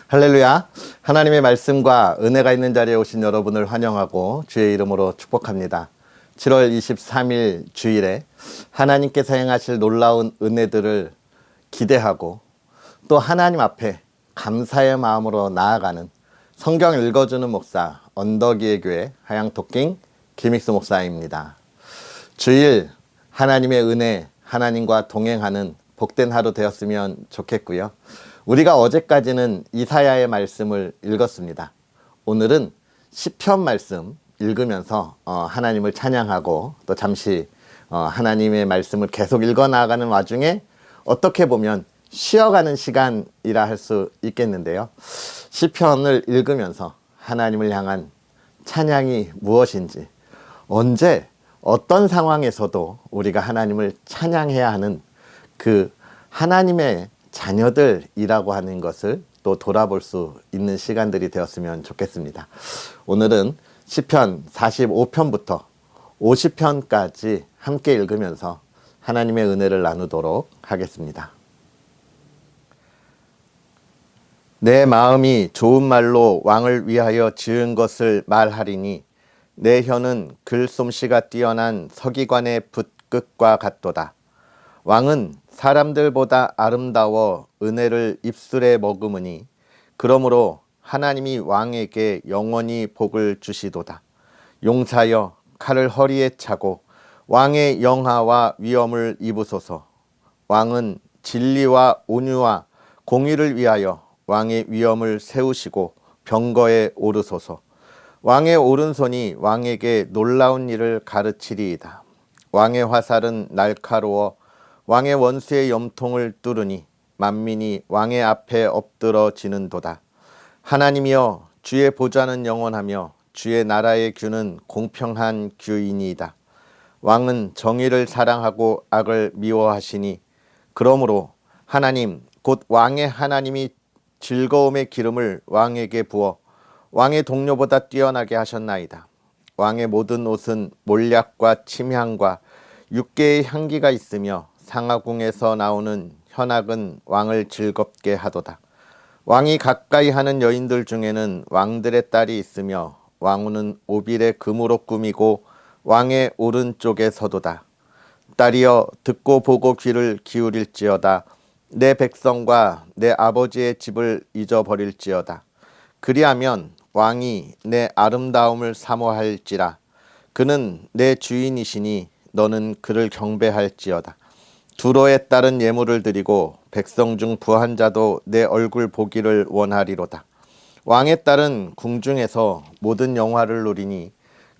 할렐루야. 하나님의 말씀과 은혜가 있는 자리에 오신 여러분을 환영하고 주의 이름으로 축복합니다. 7월 23일 주일에 하나님께서 행하실 놀라운 은혜들을 기대하고 또 하나님 앞에 감사의 마음으로 나아가는 성경 읽어주는 목사 언덕이의 교회 하양토킹 김익수 목사입니다. 주일 하나님의 은혜, 하나님과 동행하는 복된 하루 되었으면 좋겠고요. 우리가 어제까지는 이사야의 말씀을 읽었습니다. 오늘은 시편 말씀 읽으면서 하나님을 찬양하고 또 잠시 하나님의 말씀을 계속 읽어 나가는 와중에 어떻게 보면 쉬어가는 시간이라 할 수 있겠는데요. 시편을 읽으면서 하나님을 향한 찬양이 무엇인지, 언제 어떤 상황에서도 우리가 하나님을 찬양해야 하는 그 하나님의 자녀들이라고 하는 것을 또 돌아볼 수 있는 시간들이 되었으면 좋겠습니다. 오늘은 시편 45편부터 50편까지 함께 읽으면서 하나님의 은혜를 나누도록 하겠습니다. 내 마음이 좋은 말로 왕을 위하여 지은 것을 말하리니 내 혀는 글솜씨가 뛰어난 서기관의 붓끝과 같도다. 왕은 사람들보다 아름다워 은혜를 입술에 머금으니 그러므로 하나님이 왕에게 영원히 복을 주시도다. 용사여 칼을 허리에 차고 왕의 영화와 위엄을 입으소서. 왕은 진리와 온유와 공의를 위하여 왕의 위엄을 세우시고 병거에 오르소서. 왕의 오른손이 왕에게 놀라운 일을 가르치리이다. 왕의 화살은 날카로워 왕의 원수의 염통을 뚫으니 만민이 왕의 앞에 엎드러지는도다. 하나님이여 주의 보좌는 영원하며 주의 나라의 규는 공평한 규이니이다. 왕은 정의를 사랑하고 악을 미워하시니 그러므로 하나님 곧 왕의 하나님이 즐거움의 기름을 왕에게 부어 왕의 동료보다 뛰어나게 하셨나이다. 왕의 모든 옷은 몰약과 침향과 육개의 향기가 있으며 상하궁에서 나오는 현악은 왕을 즐겁게 하도다. 왕이 가까이 하는 여인들 중에는 왕들의 딸이 있으며 왕후는 오빌의 금으로 꾸미고 왕의 오른쪽에 서도다. 딸이여 듣고 보고 귀를 기울일지어다. 내 백성과 내 아버지의 집을 잊어버릴지어다. 그리하면 왕이 내 아름다움을 사모할지라. 그는 내 주인이시니 너는 그를 경배할지어다. 두로에 따른 예물을 드리고 백성 중 부한 자도 내 얼굴 보기를 원하리로다. 왕의 딸은 궁중에서 모든 영화를 누리니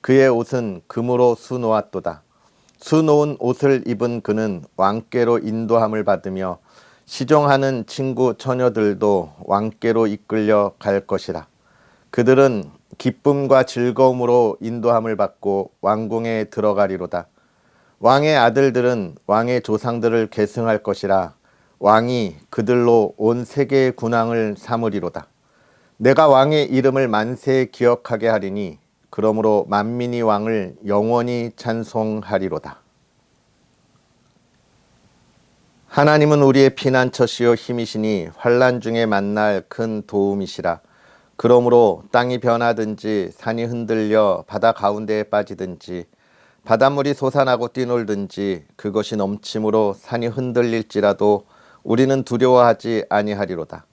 그의 옷은 금으로 수놓았도다. 수놓은 옷을 입은 그는 왕께로 인도함을 받으며 시종하는 친구 처녀들도 왕께로 이끌려 갈 것이라. 그들은 기쁨과 즐거움으로 인도함을 받고 왕궁에 들어가리로다. 왕의 아들들은 왕의 조상들을 계승할 것이라. 왕이 그들로 온 세계의 군왕을 삼으리로다. 내가 왕의 이름을 만세에 기억하게 하리니 그러므로 만민이 왕을 영원히 찬송하리로다. 하나님은 우리의 피난처시요 힘이시니 환난 중에 만날 큰 도움이시라. 그러므로 땅이 변하든지 산이 흔들려 바다 가운데에 빠지든지 바닷물이 솟아나고 뛰놀든지 그것이 넘침으로 산이 흔들릴지라도 우리는 두려워하지 아니하리로다.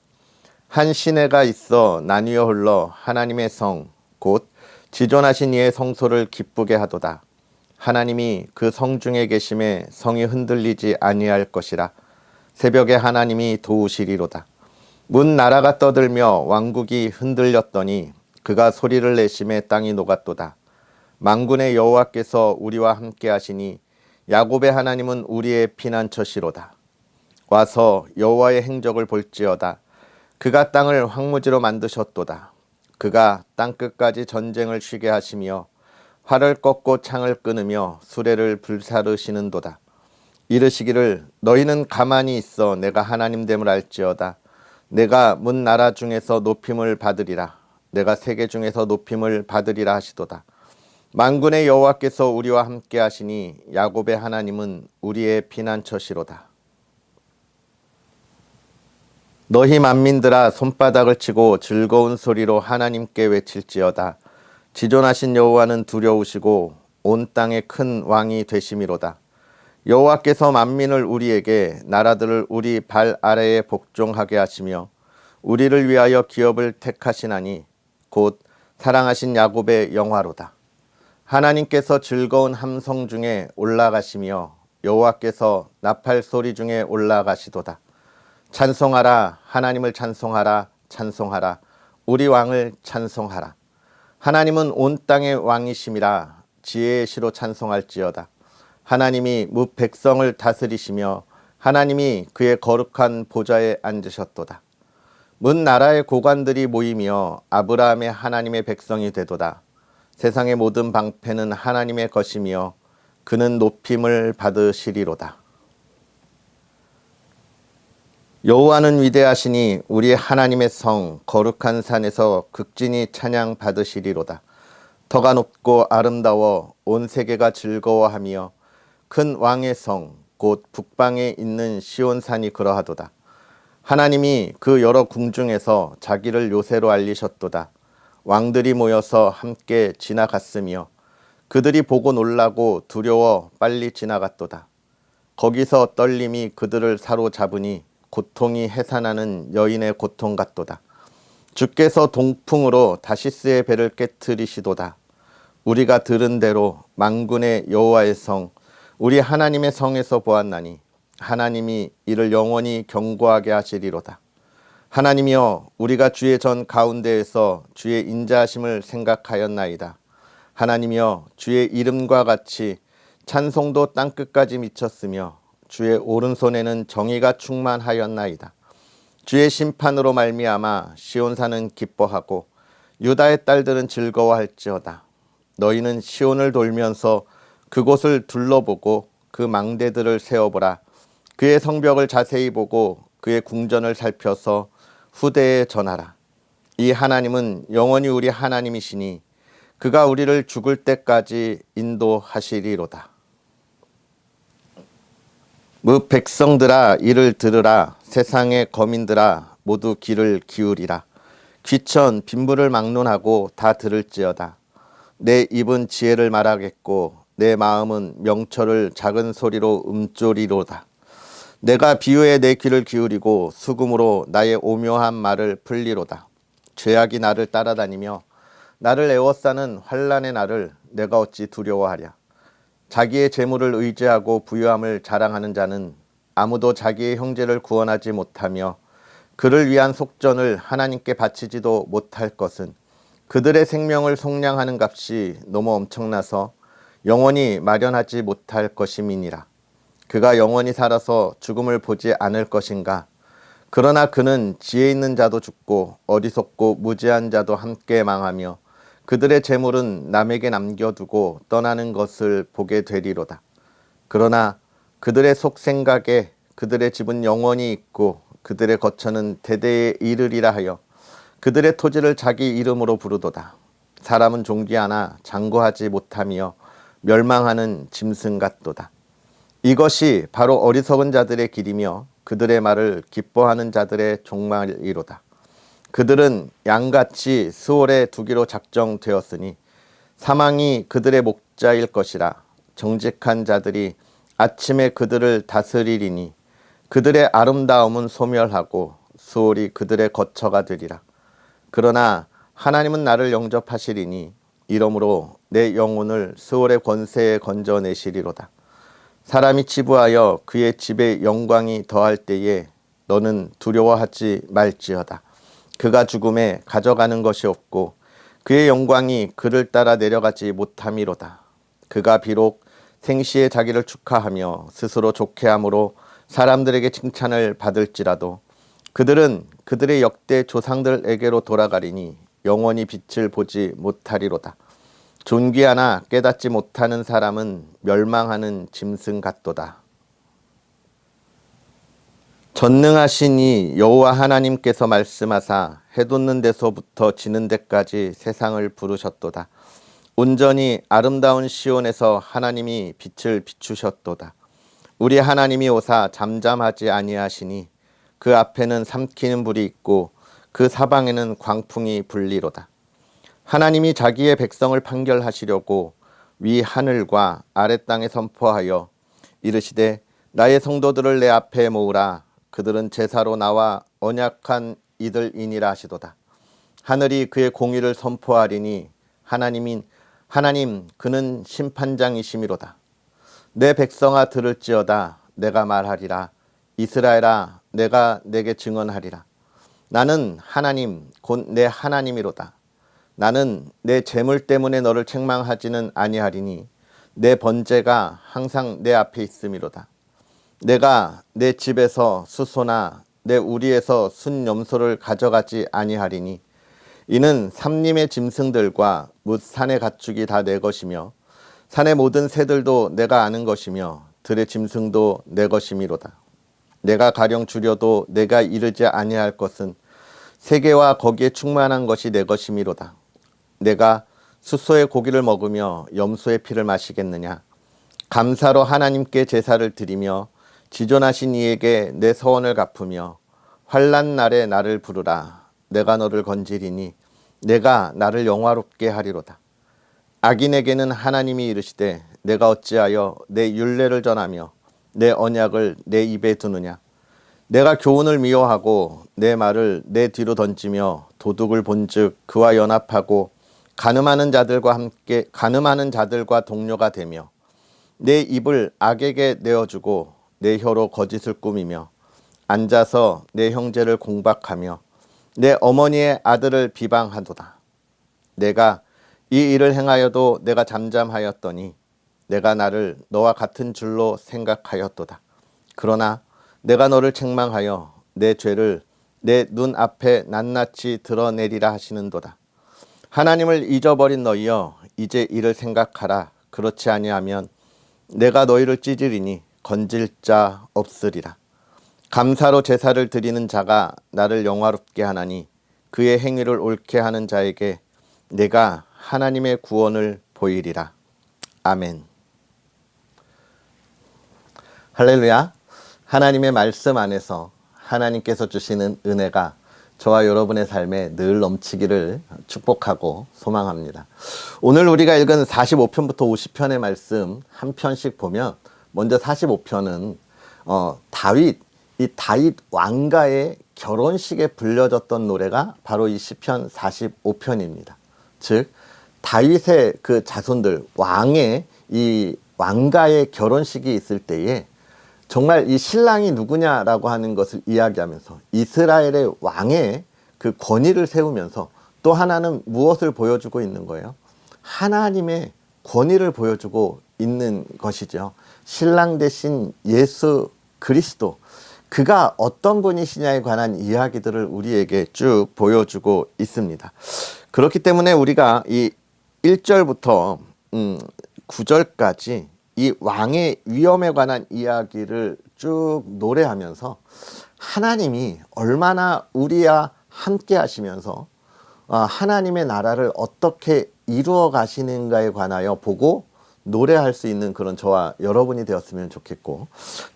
한 시내가 있어 나뉘어 흘러 하나님의 성 곧 지존하신 이의 성소를 기쁘게 하도다. 하나님이 그 성 중에 계심에 성이 흔들리지 아니할 것이라. 새벽에 하나님이 도우시리로다. 문 나라가 떠들며 왕국이 흔들렸더니 그가 소리를 내심에 땅이 녹았도다. 만군의 여호와께서 우리와 함께 하시니 야곱의 하나님은 우리의 피난처시로다. 와서 여호와의 행적을 볼지어다. 그가 땅을 황무지로 만드셨도다. 그가 땅끝까지 전쟁을 쉬게 하시며 활을 꺾고 창을 끊으며 수레를 불사르시는도다. 이르시기를 너희는 가만히 있어 내가 하나님됨을 알지어다. 내가 문 나라 중에서 높임을 받으리라. 내가 세계 중에서 높임을 받으리라 하시도다. 만군의 여호와께서 우리와 함께 하시니 야곱의 하나님은 우리의 피난처시로다. 너희 만민들아 손바닥을 치고 즐거운 소리로 하나님께 외칠지어다. 지존하신 여호와는 두려우시고 온 땅의 큰 왕이 되심이로다. 여호와께서 만민을 우리에게 나라들을 우리 발 아래에 복종하게 하시며 우리를 위하여 기업을 택하시나니 곧 사랑하신 야곱의 영화로다. 하나님께서 즐거운 함성 중에 올라가시며 여호와께서 나팔 소리 중에 올라가시도다. 찬송하라, 하나님을 찬송하라, 찬송하라, 우리 왕을 찬송하라. 하나님은 온 땅의 왕이심이라 지혜의 시로 찬송할지어다. 하나님이 무 백성을 다스리시며 하나님이 그의 거룩한 보좌에 앉으셨도다. 문 나라의 고관들이 모이며 아브라함의 하나님의 백성이 되도다. 세상의 모든 방패는 하나님의 것이며 그는 높임을 받으시리로다. 여호와는 위대하시니 우리 하나님의 성 거룩한 산에서 극진히 찬양 받으시리로다. 터가 높고 아름다워 온 세계가 즐거워하며 큰 왕의 성 곧 북방에 있는 시온산이 그러하도다. 하나님이 그 여러 궁중에서 자기를 요새로 알리셨도다. 왕들이 모여서 함께 지나갔으며 그들이 보고 놀라고 두려워 빨리 지나갔도다. 거기서 떨림이 그들을 사로잡으니 고통이 해산하는 여인의 고통 같도다. 주께서 동풍으로 다시스의 배를 깨트리시도다. 우리가 들은 대로 만군의 여호와의 성 우리 하나님의 성에서 보았나니 하나님이 이를 영원히 견고하게 하시리로다. 하나님이여 우리가 주의 전 가운데에서 주의 인자하심을 생각하였나이다. 하나님이여 주의 이름과 같이 찬송도 땅끝까지 미쳤으며 주의 오른손에는 정의가 충만하였나이다. 주의 심판으로 말미암아 시온산은 기뻐하고 유다의 딸들은 즐거워할지어다. 너희는 시온을 돌면서 그곳을 둘러보고 그 망대들을 세어보라. 그의 성벽을 자세히 보고 그의 궁전을 살펴서 후대에 전하라. 이 하나님은 영원히 우리 하나님이시니 그가 우리를 죽을 때까지 인도하시리로다. 무 백성들아 이를 들으라. 세상의 거민들아 모두 귀를 기울이라. 귀천 빈부를 막론하고 다 들을지어다. 내 입은 지혜를 말하겠고 내 마음은 명철을 작은 소리로 음조리로다. 내가 비유에 내 귀를 기울이고 수금으로 나의 오묘한 말을 풀리로다. 죄악이 나를 따라다니며 나를 애워싸는 환난의 날을 내가 어찌 두려워하랴. 자기의 재물을 의지하고 부유함을 자랑하는 자는 아무도 자기의 형제를 구원하지 못하며 그를 위한 속전을 하나님께 바치지도 못할 것은 그들의 생명을 속량하는 값이 너무 엄청나서 영원히 마련하지 못할 것임이니라. 그가 영원히 살아서 죽음을 보지 않을 것인가. 그러나 그는 지혜 있는 자도 죽고 어리석고 무지한 자도 함께 망하며 그들의 재물은 남에게 남겨두고 떠나는 것을 보게 되리로다. 그러나 그들의 속생각에 그들의 집은 영원히 있고 그들의 거처는 대대에 이르리라 하여 그들의 토지를 자기 이름으로 부르도다. 사람은 존귀하나 장구하지 못하며 멸망하는 짐승 같도다. 이것이 바로 어리석은 자들의 길이며 그들의 말을 기뻐하는 자들의 종말이로다. 그들은 양같이 스올에 두기로 작정되었으니 사망이 그들의 목자일 것이라. 정직한 자들이 아침에 그들을 다스리리니 그들의 아름다움은 소멸하고 스올이 그들의 거처가 되리라. 그러나 하나님은 나를 영접하시리니 이러므로 내 영혼을 스올의 권세에 건져내시리로다. 사람이 치부하여 그의 집에 영광이 더할 때에 너는 두려워하지 말지어다. 그가 죽음에 가져가는 것이 없고 그의 영광이 그를 따라 내려가지 못함이로다. 그가 비록 생시에 자기를 축하하며 스스로 좋게함으로 사람들에게 칭찬을 받을지라도 그들은 그들의 역대 조상들에게로 돌아가리니 영원히 빛을 보지 못하리로다. 존귀하나 깨닫지 못하는 사람은 멸망하는 짐승 같도다. 전능하시니 여호와 하나님께서 말씀하사 해 돋는 데서부터 지는 데까지 세상을 부르셨도다. 온전히 아름다운 시온에서 하나님이 빛을 비추셨도다. 우리 하나님이 오사 잠잠하지 아니하시니 그 앞에는 삼키는 불이 있고 그 사방에는 광풍이 불리로다. 하나님이 자기의 백성을 판결하시려고 위 하늘과 아래 땅에 선포하여 이르시되 나의 성도들을 내 앞에 모으라. 그들은 제사로 나와 언약한 이들이니라 하시도다. 하늘이 그의 공의를 선포하리니 하나님 그는 심판장이심이로다. 내 백성아 들을지어다. 내가 말하리라. 이스라엘아 내가 내게 증언하리라. 나는 하나님 곧 내 하나님이로다. 나는 내 재물 때문에 너를 책망하지는 아니하리니 내 번제가 항상 내 앞에 있음이로다. 내가 내 집에서 수소나 내 우리에서 순염소를 가져가지 아니하리니 이는 삼림의 짐승들과 뭇 산의 가축이 다 내 것이며 산의 모든 새들도 내가 아는 것이며 들의 짐승도 내 것이미로다. 내가 가령 주려도 내가 이르지 아니할 것은 세계와 거기에 충만한 것이 내 것이미로다. 내가 수소의 고기를 먹으며 염소의 피를 마시겠느냐. 감사로 하나님께 제사를 드리며 지존하신 이에게 내 서원을 갚으며 환난 날에 나를 부르라. 내가 너를 건지리니 내가 나를 영화롭게 하리로다. 악인에게는 하나님이 이르시되 내가 어찌하여 내 율례를 전하며 내 언약을 내 입에 두느냐. 내가 교훈을 미워하고 내 말을 내 뒤로 던지며 도둑을 본즉 그와 연합하고 가늠하는 자들과 동료가 되며 내 입을 악에게 내어주고 내 혀로 거짓을 꾸미며 앉아서 내 형제를 공박하며 내 어머니의 아들을 비방하도다. 내가 이 일을 행하여도 내가 잠잠하였더니 내가 나를 너와 같은 줄로 생각하였도다. 그러나 내가 너를 책망하여 내 죄를 내 눈 앞에 낱낱이 드러내리라 하시는도다. 하나님을 잊어버린 너희여 이제 이를 생각하라. 그렇지 아니하면 내가 너희를 찢으리니 건질 자 없으리라. 감사로 제사를 드리는 자가 나를 영화롭게 하나니 그의 행위를 옳게 하는 자에게 내가 하나님의 구원을 보이리라. 아멘. 할렐루야. 하나님의 말씀 안에서 하나님께서 주시는 은혜가 저와 여러분의 삶에 늘 넘치기를 축복하고 소망합니다. 오늘 우리가 읽은 45편부터 50편의 말씀 한 편씩 보면 먼저 45편은 다윗 왕가의 결혼식에 불려졌던 노래가 바로 이 시편 45편입니다. 즉 다윗의 그 자손들 왕의 이 왕가의 결혼식이 있을 때에 정말 이 신랑이 누구냐라고 하는 것을 이야기하면서 이스라엘의 왕의 그 권위를 세우면서 또 하나는 무엇을 보여주고 있는 거예요? 하나님의 권위를 보여주고 있는 것이죠. 신랑 대신 예수 그리스도, 그가 어떤 분이시냐에 관한 이야기들을 우리에게 쭉 보여주고 있습니다. 그렇기 때문에 우리가 이 1절부터 9절까지 이 왕의 위엄에 관한 이야기를 쭉 노래하면서 하나님이 얼마나 우리와 함께 하시면서 하나님의 나라를 어떻게 이루어 가시는가에 관하여 보고 노래할 수 있는 그런 저와 여러분이 되었으면 좋겠고,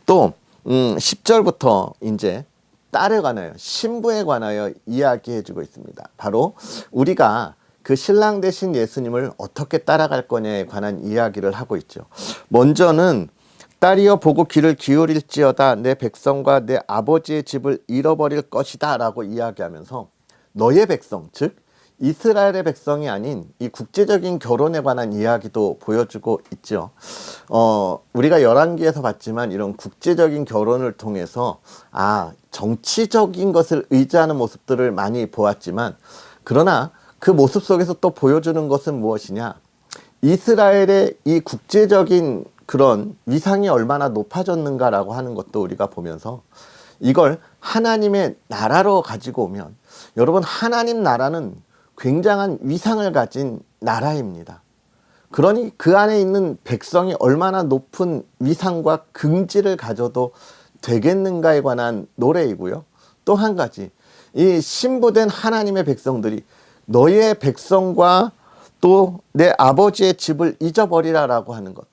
또 10절부터 이제 딸에 관하여, 신부에 관하여 이야기해 주고 있습니다. 바로 우리가 그 신랑 되신 예수님을 어떻게 따라갈 거냐에 관한 이야기를 하고 있죠. 먼저는 딸이여 보고 귀를 기울일지어다 내 백성과 내 아버지의 집을 잃어버릴 것이다 라고 이야기하면서 너의 백성, 즉 이스라엘의 백성이 아닌 이 국제적인 결혼에 관한 이야기도 보여주고 있죠. 우리가 열왕기에서 봤지만 이런 국제적인 결혼을 통해서 정치적인 것을 의지하는 모습들을 많이 보았지만, 그러나 그 모습 속에서 또 보여주는 것은 무엇이냐? 이스라엘의 이 국제적인 그런 위상이 얼마나 높아졌는가라고 하는 것도 우리가 보면서 이걸 하나님의 나라로 가지고 오면, 여러분 하나님 나라는 굉장한 위상을 가진 나라입니다. 그러니 그 안에 있는 백성이 얼마나 높은 위상과 긍지를 가져도 되겠는가에 관한 노래이고요. 또 한 가지, 이 신부된 하나님의 백성들이 너의 백성과 또 내 아버지의 집을 잊어버리라라고 하는 것.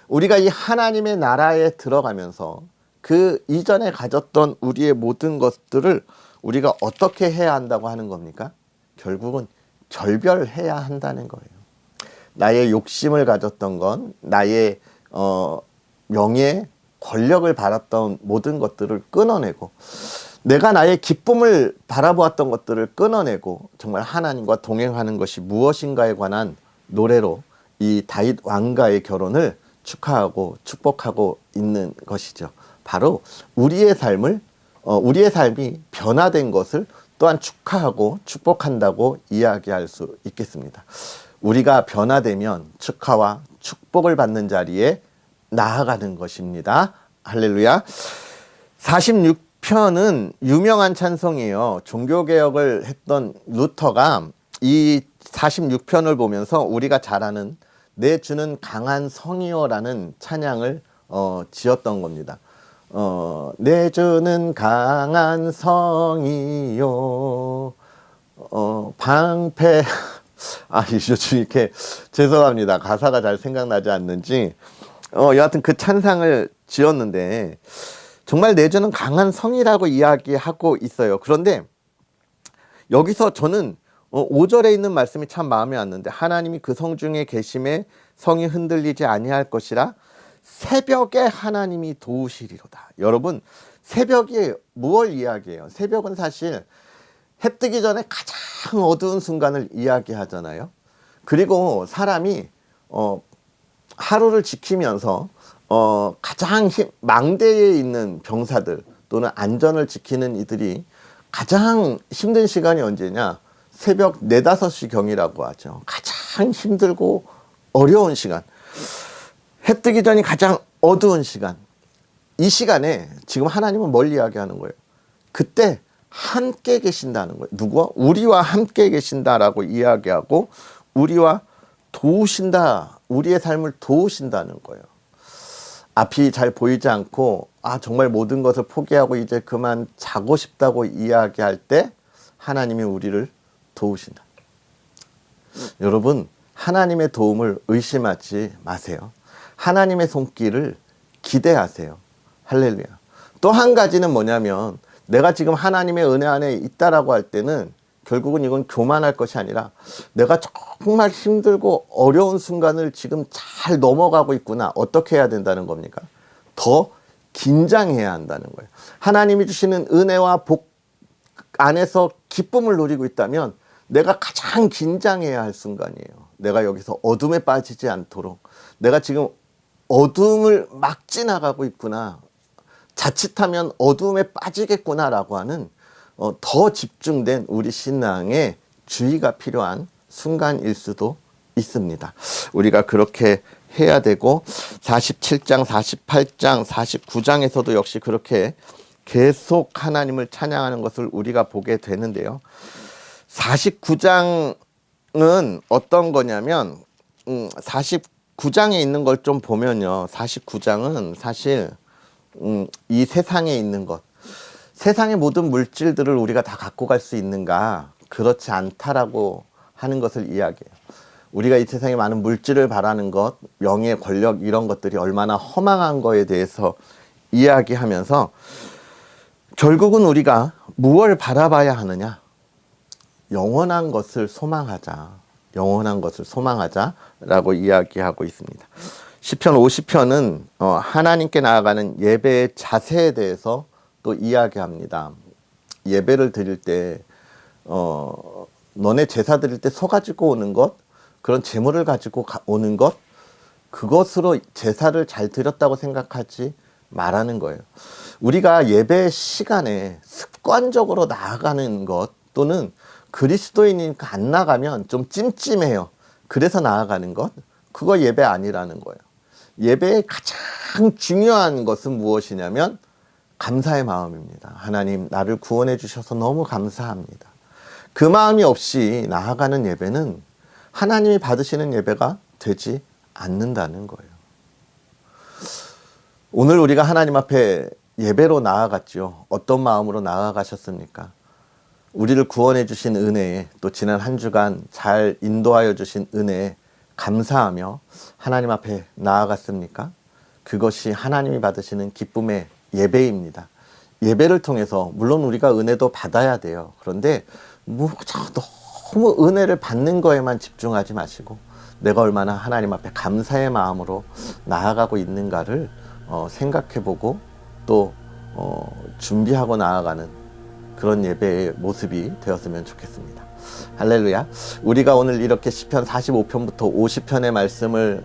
우리가 이 하나님의 나라에 들어가면서 그 이전에 가졌던 우리의 모든 것들을 우리가 어떻게 해야 한다고 하는 겁니까? 결국은 결별해야 한다는 거예요. 나의 욕심을 가졌던 건, 나의 명예, 권력을 바랐던 모든 것들을 끊어내고, 내가 나의 기쁨을 바라보았던 것들을 끊어내고, 정말 하나님과 동행하는 것이 무엇인가에 관한 노래로 이 다윗 왕가의 결혼을 축하하고 축복하고 있는 것이죠. 바로 우리의 삶이 변화된 것을 또한 축하하고 축복한다고 이야기할 수 있겠습니다. 우리가 변화되면 축하와 축복을 받는 자리에 나아가는 것입니다. 할렐루야. 46편은 유명한 찬송이에요. 종교개혁을 했던 루터가 이 46편을 보면서 우리가 잘 아는 내 주는 강한 성이요라는 찬양을 지었던 겁니다. 내 주는 강한 성이요 방패 요즘 이렇게 죄송합니다. 가사가 잘 생각나지 않는지 여하튼 그 찬상을 지었는데 정말 내 주는 강한 성이라고 이야기하고 있어요. 그런데 여기서 저는 5절에 있는 말씀이 참 마음에 왔는데, 하나님이 그 성 중에 계심에 성이 흔들리지 아니할 것이라 새벽에 하나님이 도우시리로다. 여러분, 새벽이 무엇을 이야기해요? 새벽은 사실 해 뜨기 전에 가장 어두운 순간을 이야기하잖아요. 그리고 사람이 하루를 지키면서 가장 망대에 있는 병사들 또는 안전을 지키는 이들이 가장 힘든 시간이 언제냐? 새벽 4, 5시 경이라고 하죠. 가장 힘들고 어려운 시간. 해 뜨기 전이 가장 어두운 시간. 이 시간에 지금 하나님은 뭘 이야기하는 거예요? 그때 함께 계신다는 거예요. 누구와? 우리와 함께 계신다라고 이야기하고 우리와 도우신다. 우리의 삶을 도우신다는 거예요. 앞이 잘 보이지 않고 정말 모든 것을 포기하고 이제 그만 자고 싶다고 이야기할 때 하나님이 우리를 도우신다. 여러분, 하나님의 도움을 의심하지 마세요. 하나님의 손길을 기대하세요. 할렐루야. 또 한 가지는 뭐냐면, 내가 지금 하나님의 은혜 안에 있다라고 할 때는 결국은 이건 교만할 것이 아니라 내가 정말 힘들고 어려운 순간을 지금 잘 넘어가고 있구나. 어떻게 해야 된다는 겁니까? 더 긴장해야 한다는 거예요. 하나님이 주시는 은혜와 복 안에서 기쁨을 누리고 있다면 내가 가장 긴장해야 할 순간이에요. 내가 여기서 어둠에 빠지지 않도록, 내가 지금 어둠을 막 지나가고 있구나, 자칫하면 어둠에 빠지겠구나라고 하는 더 집중된 우리 신앙에 주의가 필요한 순간일 수도 있습니다. 우리가 그렇게 해야 되고, 47장, 48장, 49장에서도 역시 그렇게 계속 하나님을 찬양하는 것을 우리가 보게 되는데요. 49장은 어떤 거냐면 49장에 있는 걸 좀 보면요. 49장은 사실 이 세상에 있는 것, 세상의 모든 물질들을 우리가 다 갖고 갈 수 있는가? 그렇지 않다라고 하는 것을 이야기해요. 우리가 이 세상에 많은 물질을 바라는 것, 명예, 권력 이런 것들이 얼마나 허망한 거에 대해서 이야기하면서 결국은 우리가 무엇을 바라봐야 하느냐? 영원한 것을 소망하자. 영원한 것을 소망하자라고 이야기하고 있습니다. 시편 50편은 하나님께 나아가는 예배의 자세에 대해서 또 이야기합니다. 예배를 드릴 때 너네 제사 드릴 때 소 가지고 오는 것, 그런 재물을 가지고 오는 것, 그것으로 제사를 잘 드렸다고 생각하지 말라는 거예요. 우리가 예배 시간에 습관적으로 나아가는 것, 또는 그리스도인이니까 안 나가면 좀 찜찜해요. 그래서 나아가는 것, 그거 예배 아니라는 거예요. 예배의 가장 중요한 것은 무엇이냐면 감사의 마음입니다. 하나님, 나를 구원해 주셔서 너무 감사합니다. 그 마음이 없이 나아가는 예배는 하나님이 받으시는 예배가 되지 않는다는 거예요. 오늘 우리가 하나님 앞에 예배로 나아갔죠. 어떤 마음으로 나아가셨습니까? 우리를 구원해 주신 은혜에, 또 지난 한 주간 잘 인도하여 주신 은혜에 감사하며 하나님 앞에 나아갔습니까? 그것이 하나님이 받으시는 기쁨의 예배입니다. 예배를 통해서 물론 우리가 은혜도 받아야 돼요. 그런데 너무 은혜를 받는 거에만 집중하지 마시고 내가 얼마나 하나님 앞에 감사의 마음으로 나아가고 있는가를 생각해보고 또 준비하고 나아가는 그런 예배의 모습이 되었으면 좋겠습니다. 할렐루야. 우리가 오늘 이렇게 시편 45편부터 50편의 말씀을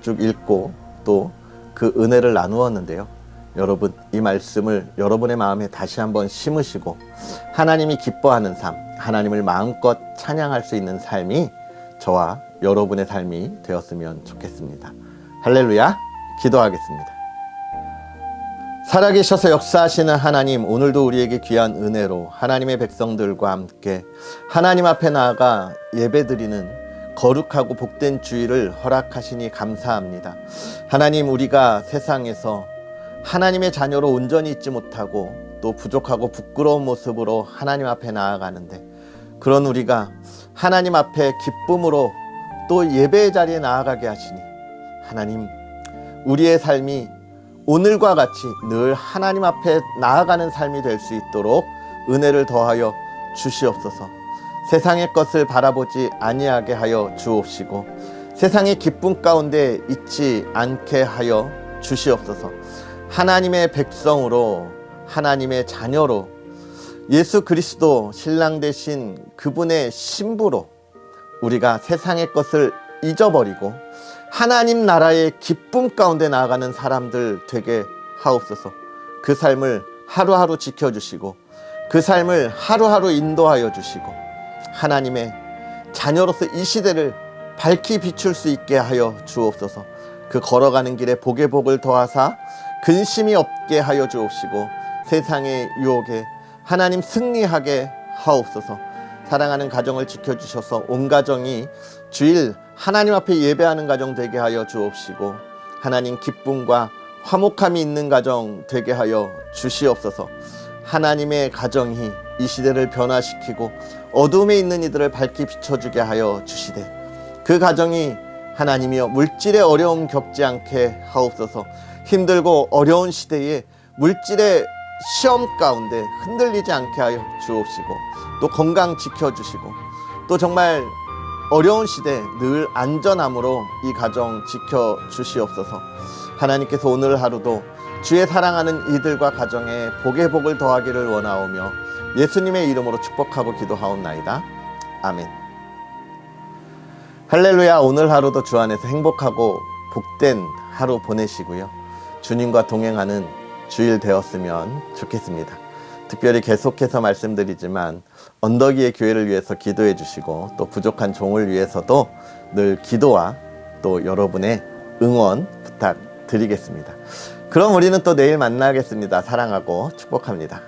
쭉 읽고 또 그 은혜를 나누었는데요. 여러분, 이 말씀을 여러분의 마음에 다시 한번 심으시고 하나님이 기뻐하는 삶, 하나님을 마음껏 찬양할 수 있는 삶이 저와 여러분의 삶이 되었으면 좋겠습니다. 할렐루야. 기도하겠습니다. 살아계셔서 역사하시는 하나님, 오늘도 우리에게 귀한 은혜로 하나님의 백성들과 함께 하나님 앞에 나아가 예배드리는 거룩하고 복된 주일을 허락하시니 감사합니다. 하나님, 우리가 세상에서 하나님의 자녀로 온전히 있지 못하고 또 부족하고 부끄러운 모습으로 하나님 앞에 나아가는데 그런 우리가 하나님 앞에 기쁨으로 또 예배의 자리에 나아가게 하시니 하나님, 우리의 삶이 오늘과 같이 늘 하나님 앞에 나아가는 삶이 될 수 있도록 은혜를 더하여 주시옵소서. 세상의 것을 바라보지 아니하게 하여 주옵시고 세상의 기쁨 가운데 있지 않게 하여 주시옵소서. 하나님의 백성으로 하나님의 자녀로 예수 그리스도 신랑 되신 그분의 신부로 우리가 세상의 것을 잊어버리고 하나님 나라의 기쁨 가운데 나아가는 사람들 되게 하옵소서. 그 삶을 하루하루 지켜주시고 그 삶을 하루하루 인도하여 주시고 하나님의 자녀로서 이 시대를 밝히 비출 수 있게 하여 주옵소서. 그 걸어가는 길에 복의 복을 더하사 근심이 없게 하여 주옵시고 세상의 유혹에 하나님 승리하게 하옵소서. 사랑하는 가정을 지켜주셔서 온 가정이 주일 하나님 앞에 예배하는 가정 되게 하여 주옵시고 하나님 기쁨과 화목함이 있는 가정 되게 하여 주시옵소서. 하나님의 가정이 이 시대를 변화시키고 어둠에 있는 이들을 밝히 비춰주게 하여 주시되 그 가정이 하나님이여 물질의 어려움 겪지 않게 하옵소서. 힘들고 어려운 시대에 물질의 시험 가운데 흔들리지 않게 하여 주옵시고 또 건강 지켜주시고 또 정말 어려운 시대 늘 안전함으로 이 가정 지켜주시옵소서. 하나님께서 오늘 하루도 주의 사랑하는 이들과 가정에 복의 복을 더하기를 원하오며 예수님의 이름으로 축복하고 기도하옵나이다. 아멘. 할렐루야. 오늘 하루도 주 안에서 행복하고 복된 하루 보내시고요. 주님과 동행하는 주일 되었으면 좋겠습니다. 특별히 계속해서 말씀드리지만 언덕이의 교회를 위해서 기도해 주시고 또 부족한 종을 위해서도 늘 기도와 또 여러분의 응원 부탁드리겠습니다. 그럼 우리는 또 내일 만나겠습니다. 사랑하고 축복합니다.